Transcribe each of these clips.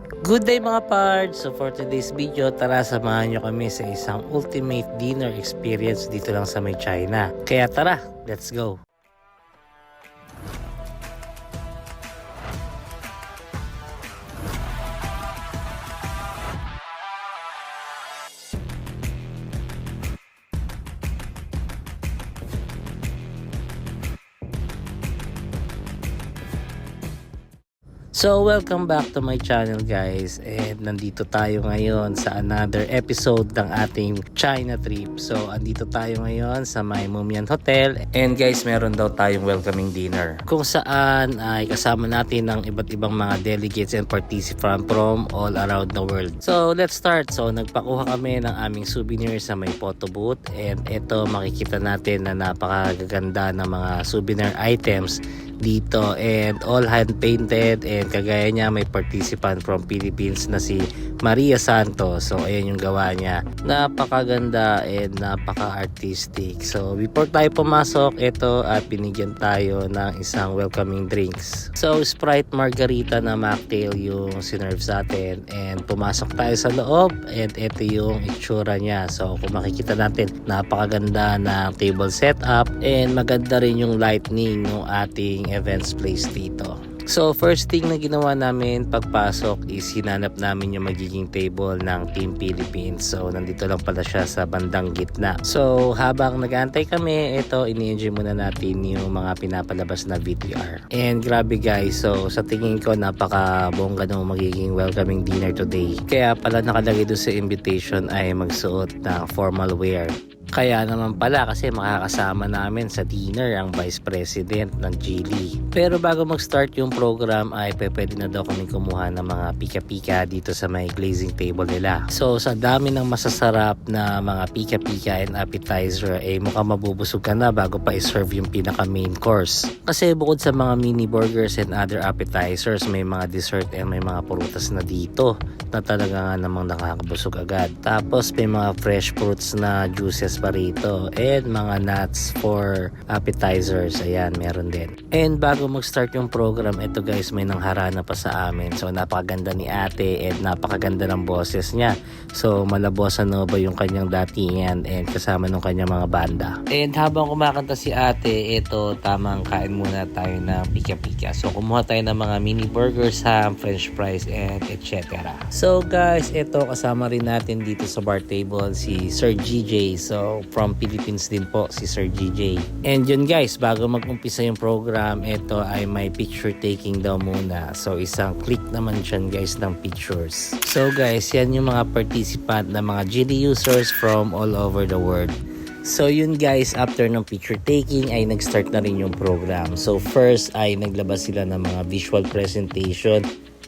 Good day mga pards! So for today's video, tara samahan nyo kami sa isang ultimate dinner experience dito lang sa may China. Kaya tara, let's go! So welcome back to my channel guys, and nandito tayo ngayon sa another episode ng ating China trip. So andito tayo ngayon sa may Mumian Hotel, and guys meron daw tayong welcoming dinner kung saan ay kasama natin ng iba't ibang mga delegates and participants from all around the world. So let's start. So nagpakuha kami ng aming souvenir sa may photo booth, and ito makikita natin na napakaganda ng mga souvenir items dito, and all hand painted, and kagaya niya may participant from Philippines na si Maria Santos. So ayan yung gawa niya, napakaganda and napaka-artistic. So before tayo pumasok, ito at binigyan tayo ng isang welcoming drinks. So Sprite Margarita na mocktail yung sinerve sa atin, and pumasok tayo sa loob, and ito yung itsura niya. So kung makikita natin, napakaganda na table setup, and maganda rin yung lightning ng ating events place dito. So first thing na ginawa namin pagpasok is hinanap namin yung magiging table ng Team Philippines. So nandito lang pala siya sa bandang gitna. So habang nag-aantay kami, ito ini-enjoy muna natin yung mga pinapalabas na VTR. And grabe guys, so sa tingin ko napaka-bongga ng magiging welcoming dinner today. Kaya pala nakalagay doon sa invitation ay magsuot ng formal wear. Kaya naman pala kasi makakasama namin sa dinner ang Vice President ng Geely. Pero bago mag-start yung program ay pwede na daw kami kumuha ng mga pika-pika dito sa may glazing table nila. So sa dami ng masasarap na mga pika-pika and appetizer ay mukhang mabubusog ka na bago pa i-serve yung pinaka main course. Kasi bukod sa mga mini burgers and other appetizers, may mga dessert and may mga prutas na dito na talaga nga namang nakakabusog agad. Tapos may mga fresh fruits na juices pa rito, and mga nuts for appetizers. Ayan, meron din. And bago mag-start yung program, ito guys, may nangharana pa sa amin. So napakaganda ni ate, and napakaganda ng boses niya. So malabosa no ba yung kanyang datingan, and kasama ng kanyang mga banda. And habang kumakanta si ate, ito tamang kain muna tayo ng pika-pika. So kumuha tayo ng mga mini burgers, ham, french fries, and etc. So guys, ito kasama rin natin dito sa bar table si Sir GJ. So from Philippines din po si Sir GJ. And yun guys, bago mag-umpisa yung program, ito ay may picture taking daw muna. So isang click naman dyan guys ng pictures. So guys, yan yung mga participant na mga Geely users from all over the world. So yun guys, after ng picture taking ay nag-start na rin yung program. So first ay naglabas sila ng mga visual presentation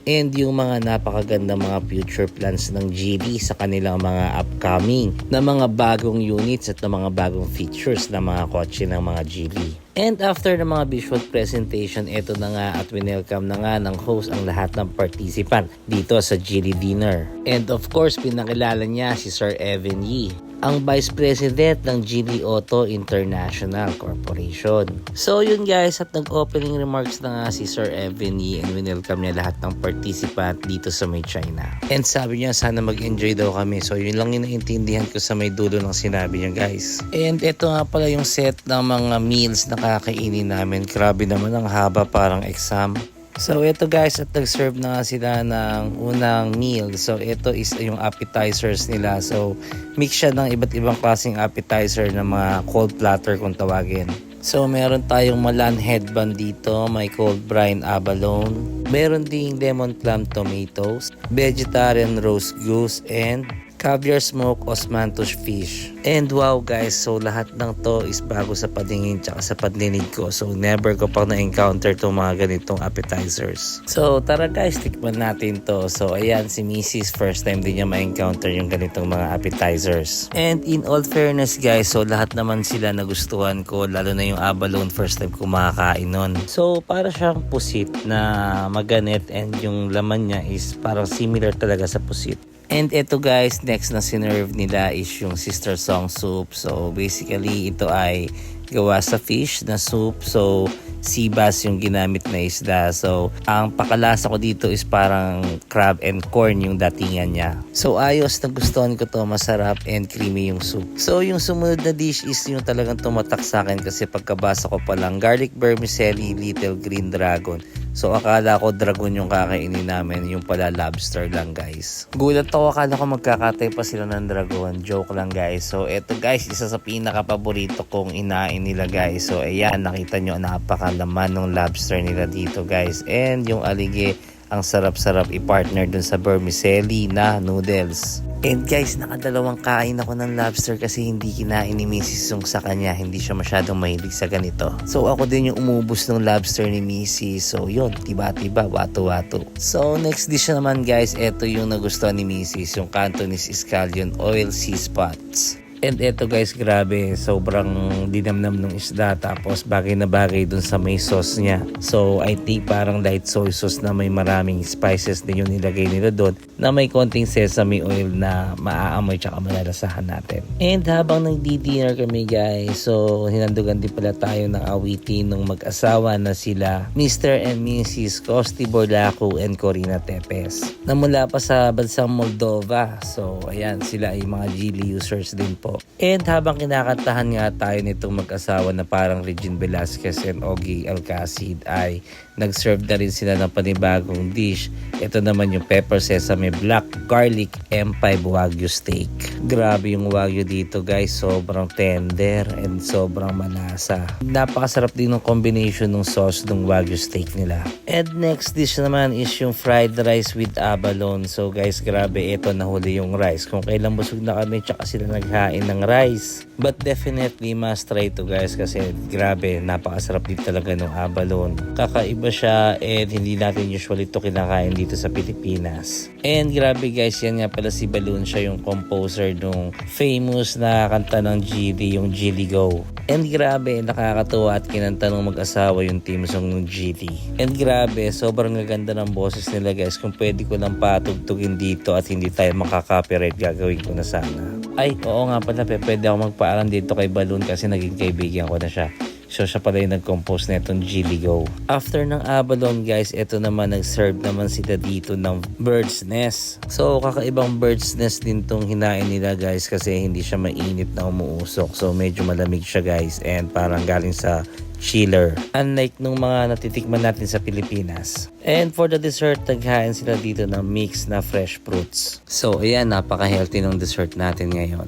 and yung mga napakaganda mga future plans ng Geely sa kanilang mga upcoming na mga bagong units at na mga bagong features ng mga kotse ng mga Geely. And after ng mga visual presentation, ito na nga at winelcome na nga ng host ang lahat ng participant dito sa Geely dinner. And of course, pinakilala niya si Sir Evan Yee, ang Vice President ng Geely Auto International Corporation. So yun guys, at nag-opening remarks na nga si Sir Evan Yee, and winelcome niya lahat ng participant dito sa may China. And sabi niya sana mag-enjoy daw kami. So yun lang yung naintindihan ko sa may dulo ng sinabi niya guys. And ito nga pala yung set ng mga meals na kakainin namin. Grabe naman, ang haba, parang exam. So ito guys, at nag-serve na nga sila ng unang meal. So ito is yung appetizers nila. So mix siya ng iba't ibang klaseng appetizer na mga cold platter kung tawagin. So meron tayong malan headband dito, may cold brine abalone, meron ding lemon plum tomatoes, vegetarian roast goose, and caviar smoked osmanthus fish. And wow guys, so lahat ng to is bago sa paningin tsaka sa pandinig ko. So never ko pang na-encounter itong mga ganitong appetizers. So tara guys, tikman natin to. So ayan, si Mrs. first time din niya ma-encounter yung ganitong mga appetizers. And in all fairness guys, so lahat naman sila nagustuhan ko, lalo na yung abalone, first time ko makakain nun. So para siyang pusit na maganit, and yung laman niya is parang similar talaga sa pusit. And ito guys, next na sinerve nila is yung Sister Song soup. So basically ito ay gawa sa fish na soup. So sea bass yung ginamit na isda. So, ang pakalasa ko dito is parang crab and corn yung datingan niya. So, ayos, nagustuhan ko to. Masarap and creamy yung soup. So, yung sumunod na dish is yung talagang tumatak sa akin kasi pagkabasa ko pa lang, garlic vermicelli, little green dragon. So, akala ko dragon yung kakainin namin, yung pala lobster lang, guys. Gulat ako, akala ko magkakatay pa sila ng dragon. Joke lang, guys. So, eto guys, isa sa pinaka-paborito kong inain nila, guys. So, ayan, nakita nyo, napakalaman ng lobster nila dito, guys. And yung alige, ang sarap-sarap i-partner dun sa vermicelli na noodles. And guys, nakadalawang kain ako ng lobster kasi hindi kinain ni Mrs. yung sa kanya. Hindi siya masyadong mahilig sa ganito. So ako din yung umubos ng lobster ni Mrs. So yun, tiba-tiba, wato-wato. So next dish naman guys, eto yung nagustuhan ni Mrs. Yung Cantonese scallion oil sea spots. And eto guys, grabe, sobrang dinamnam ng isda, tapos bagay na bagay dun sa may sauce niya. So I think parang light soy sauce na may maraming spices din yung nilagay nila doon, na may konting sesame oil na maaamoy tsaka malalasahan natin. And habang nagdi-dinner kami guys, so hinandugan din pala tayo ng awitin ng mag-asawa na sila Mr. and Mrs. Costi Borlaco and Corina Tepes, na mula pa sa bansang Moldova. So ayan, sila ay mga Geely users din po. And habang kinakantahan nga tayo nitong mag-asawa na parang Regine Velasquez and Ogie Alcacid, ay nag-serve na rin sila ng panibagong dish. Ito naman yung pepper sesame black garlic M5 Wagyu steak. Grabe yung Wagyu dito guys, sobrang tender and sobrang malasa. Napakasarap din ng combination ng sauce ng Wagyu steak nila. And next dish naman is yung fried rice with abalone. So guys, grabe, ito nahuli yung rice. Kung kailan busog na kami tsaka sila naghain ng rice. But definitely must try to guys kasi grabe, napakasarap din talaga ng abalone. Kakaiba siya and hindi natin usually ito kinakain dito sa Pilipinas. And grabe guys, yan nga pala si Balloon, siya yung composer nung famous na kanta ng GD, yung Gilly Go. And grabe, nakakatuwa at kinanta ng mag-asawa yung team song ng GD. And grabe, sobrang gaganda ng boses nila guys. Kung pwede ko lang patugtugin dito at hindi tayo makaka-copyright, gagawin ko na sana. Ay, oo nga pala, pwede ako magpaalam dito kay Balloon kasi naging kaibigan ko na siya. So siya pala yung nag-compose na itong Gilly Go. After ng abalone guys, ito naman nag-serve naman sila dito ng bird's nest. So kakaibang bird's nest din tong hinain nila guys kasi hindi siya mainit na umuusok. So medyo malamig siya guys and parang galing sa chiller. Unlike nung mga natitikman natin sa Pilipinas. And for the dessert, naghain sila dito ng mix na fresh fruits. So ayan, napaka-healthy ng dessert natin ngayon.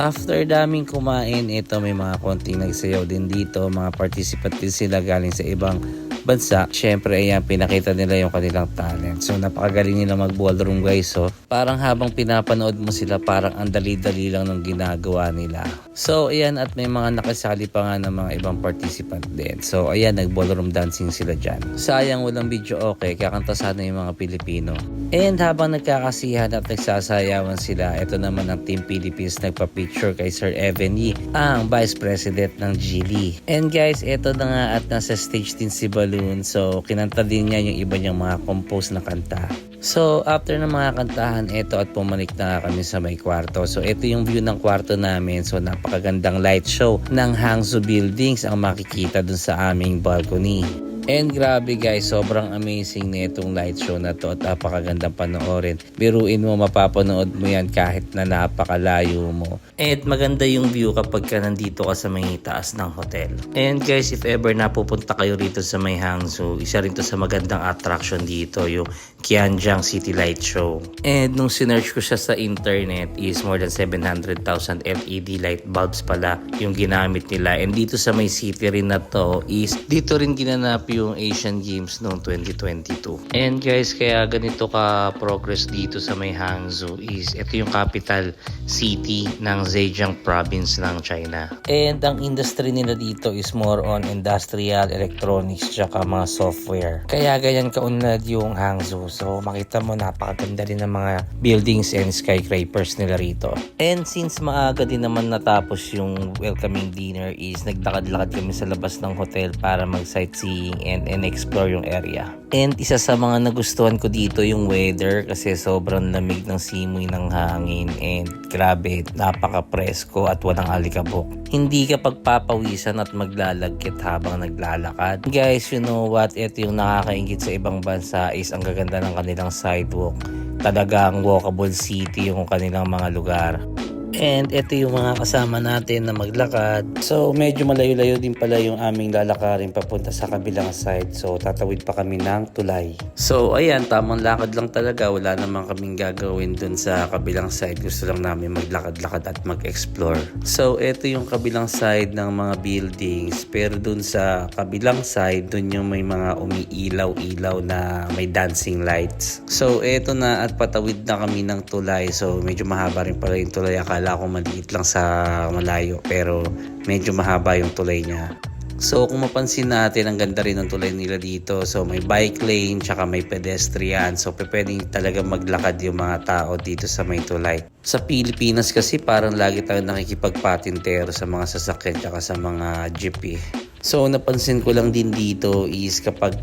After daming kumain, ito may mga konting nagsayaw din dito. Mga participant din sila galing sa ibang bansa. Siyempre, ayan, pinakita nila yung kanilang talent. So, napakagaling nila mag-ballroom guys. So, parang habang pinapanood mo sila, parang ang dali-dali lang ng ginagawa nila. So, ayan, at may mga nakasali pa nga ng mga ibang participant din. So, ayan, nag-ballroom dancing sila dyan. Sayang walang video okay, kakanta sana yung mga Pilipino. And habang nagkakasihan at nagsasayawan sila, ito naman ang Team Philippines nagpa-picture kay Sir Evan Yee, ang Vice President ng Geely. And guys, ito na nga at nasa stage din si Balloon. So, kinanta din niya yung iba niyang mga compose na kanta. So, after ng mga kantahan, ito at pumalik na kami sa may kwarto. So, ito yung view ng kwarto namin. So, napakagandang light show ng Hangzhou Buildings ang makikita dun sa aming balcony. And grabe guys, sobrang amazing na itong light show na to at napakagandang panoorin. Biruin mo, mapapanood mo yan kahit na napakalayo mo. And maganda yung view kapag ka nandito ka sa may taas ng hotel. And guys, if ever napupunta kayo rito sa may Hangzhou, isa rin to sa magandang attraction dito, yung Qianjiang City Light Show. And nung sinearch ko siya sa internet, is more than 700,000 LED light bulbs pala yung ginamit nila. And dito sa may city rin na to, is dito rin ginanap yung Asian Games noong 2022. And guys, kaya ganito ka progress dito sa may Hangzhou is ito yung capital city ng Zhejiang province ng China. And ang industry nila dito is more on industrial, electronics, tsaka mga software. Kaya ganyan kaunlad yung Hangzhou. So makita mo, napakaganda rin ng mga buildings and skyscrapers nila rito. And since maaga din naman natapos yung welcoming dinner is nagdakad-lakad kami sa labas ng hotel para mag-sightseeing and explore yung area. And isa sa mga nagustuhan ko dito yung weather kasi sobrang lamig ng simoy ng hangin and grabe, napaka-presko at walang alikabok. Hindi ka pagpapawisan at maglalagkit habang naglalakad. Guys, you know what? Ito yung nakakaingit sa ibang bansa is ang gaganda ng kanilang sidewalk. Talagang walkable city yung kanilang mga lugar. And ito yung mga kasama natin na maglakad. So medyo malayo-layo din pala yung aming lalakarin papunta sa kabilang side. So tatawid pa kami ng tulay. So ayan, tamang lakad lang talaga. Wala namang kaming gagawin dun sa kabilang side. Gusto lang namin maglakad-lakad at mag-explore. So ito yung kabilang side ng mga buildings. Pero dun sa kabilang side, dun yung may mga umiilaw-ilaw na may dancing lights. So ito na at patawid na kami ng tulay. So medyo mahaba rin pala yung tulay. Akala ko maliit lang sa malayo pero medyo mahaba yung tulay niya. So kung mapansin natin, ang ganda rin ng tulay nila dito. So may bike lane tsaka may pedestrian. So pwedeng talaga maglakad yung mga tao dito sa may tulay. Sa Pilipinas kasi parang lagi tayo nakikipagpatintero sa mga sasakyan tsaka sa mga jeep eh. So napansin ko lang din dito is kapag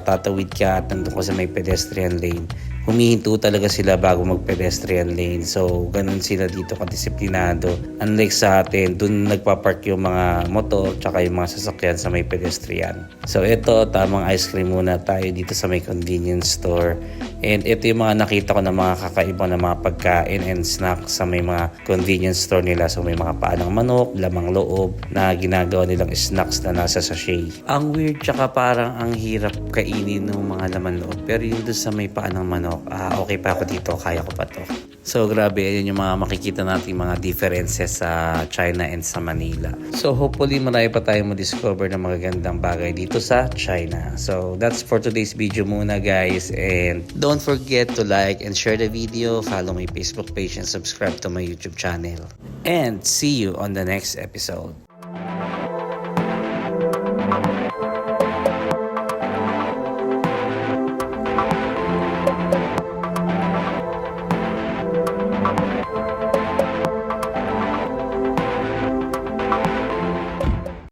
tatawid ka at nandun ka sa may pedestrian lane, humihinto talaga sila bago mag-pedestrian lane. So, ganun sila dito kadisiplinado. Unlike sa atin, dun nagpapark yung mga motor tsaka yung mga sasakyan sa may pedestrian. So, ito, tamang ice cream muna tayo dito sa may convenience store. And ito yung mga nakita ko na mga kakaiba na mga pagkain and snacks sa may mga convenience store nila. So, may mga paanang manok, lamang loob na ginagawa nilang snacks na nasa sachet. Ang weird tsaka parang ang hirap kainin ng mga laman loob. Pero yung doon sa may paanang manok, okay pa ako dito, kaya ko pa to. So grabe, ayun yung mga makikita natin mga differences sa China and sa Manila. So hopefully marami pa tayong ma-discover na magagandang bagay dito sa China. So that's for today's video muna guys, and don't forget to like and share the video, follow my Facebook page and subscribe to my YouTube channel. And see you on the next episode.